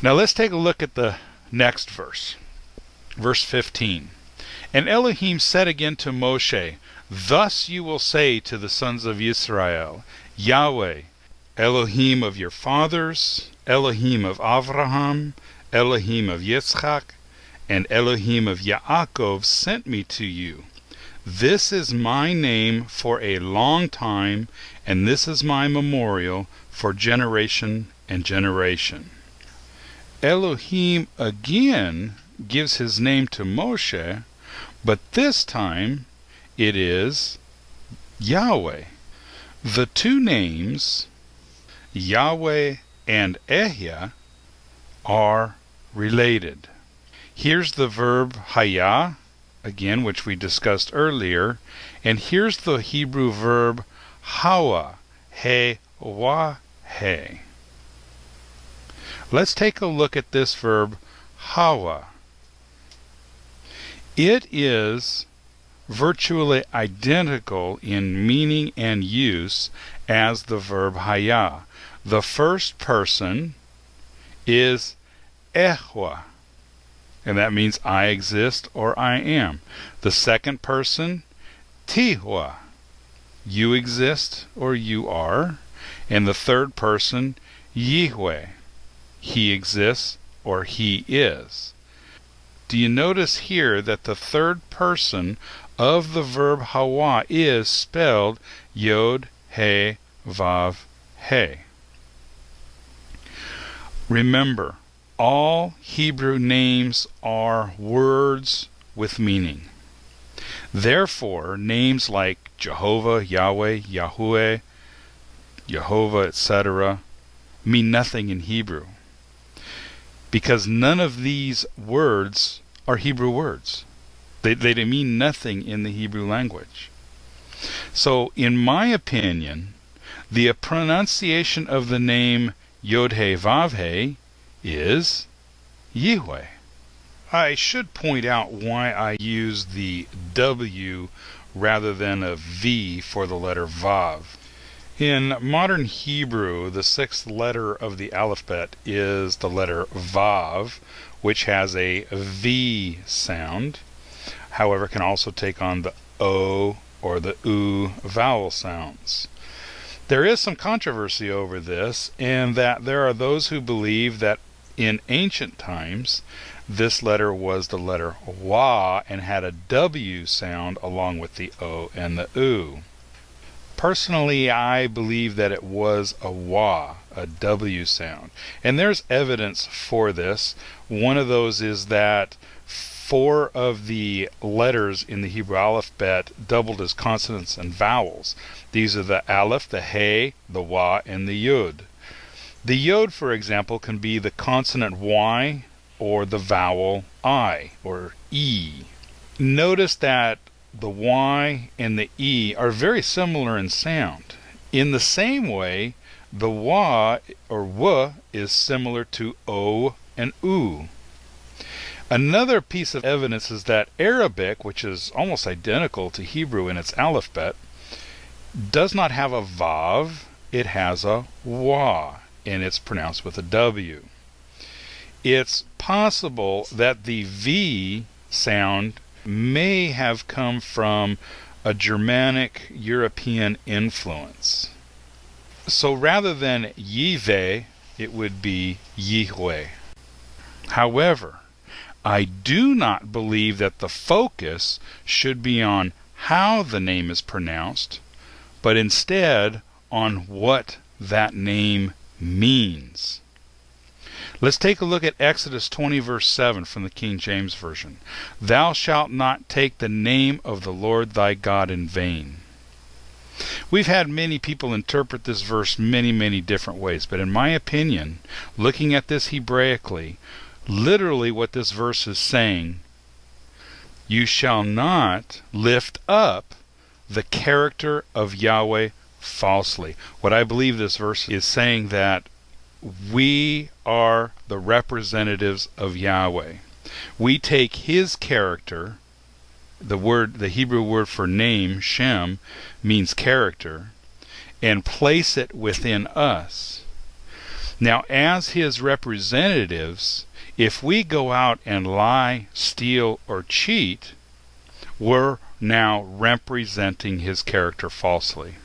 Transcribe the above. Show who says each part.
Speaker 1: Now let's take a look at the next verse. Verse 15. And Elohim said again to Moshe, thus you will say to the sons of Israel, Yahweh, Elohim of your fathers, Elohim of Avraham, Elohim of Yitzchak, and Elohim of Yaakov sent me to you. This is my name for a long time, and this is my memorial for generation and generation. Elohim again gives his name to Moshe, but this time it is Yahweh. The two names, Yahweh and Ehya, are related. Here's the verb haya, again, which we discussed earlier, and here's the Hebrew verb hawa, he, wa, he. Let's take a look at this verb hawa. It is virtually identical in meaning and use as the verb haya. The first person is ehwa, and that means I exist or I am. The second person, tihwa, you exist or you are. And the third person, yihweh, he exists or he is. Do you notice here that the third person of the verb hawa is spelled yod, he, vav, he? Remember, all Hebrew names are words with meaning. Therefore, names like Jehovah, Yahweh, Yahuwah, Jehovah, etc. mean nothing in Hebrew, because none of these words are Hebrew words. They mean nothing in the Hebrew language. So, in my opinion, the pronunciation of the name Yod-He Vav-He is Yihweh. I should point out why I use the W rather than a V for the letter Vav. In modern Hebrew, the sixth letter of the alphabet is the letter Vav, which has a V sound. However, it can also take on the O or the U vowel sounds. There is some controversy over this, in that there are those who believe that in ancient times this letter was the letter Wa and had a W sound along with the O and the U. Personally, I believe that it was a Wa, a W sound. And there's evidence for this. One of those is that 4 of the letters in the Hebrew alphabet doubled as consonants and vowels. These are the Aleph, the He, the Wa, and the Yod. The Yod, for example, can be the consonant Y or the vowel I or E. Notice that the Y and the E are very similar in sound. In the same way, the Wa or W is similar to O and U. Another piece of evidence is that Arabic, which is almost identical to Hebrew in its alphabet, does not have a Vav, it has a Wa, and it's pronounced with a W. It's possible that the V sound may have come from a Germanic European influence. So rather than Yiveh, it would be Yihweh. However, I do not believe that the focus should be on how the name is pronounced, but instead on what that name means. Let's take a look at Exodus 20 verse 7 from the King James Version. Thou shalt not take the name of the Lord thy God in vain. We've had many people interpret this verse many different ways, but in my opinion, looking at this Hebraically, literally what this verse is saying, you shall not lift up the character of Yahweh falsely. What I believe this verse is saying, that we are the representatives of Yahweh. We take his character, the Hebrew word for name, Shem, means character, and place it within us. Now, as his representatives, if we go out and lie, steal, or cheat, we're now representing his character falsely.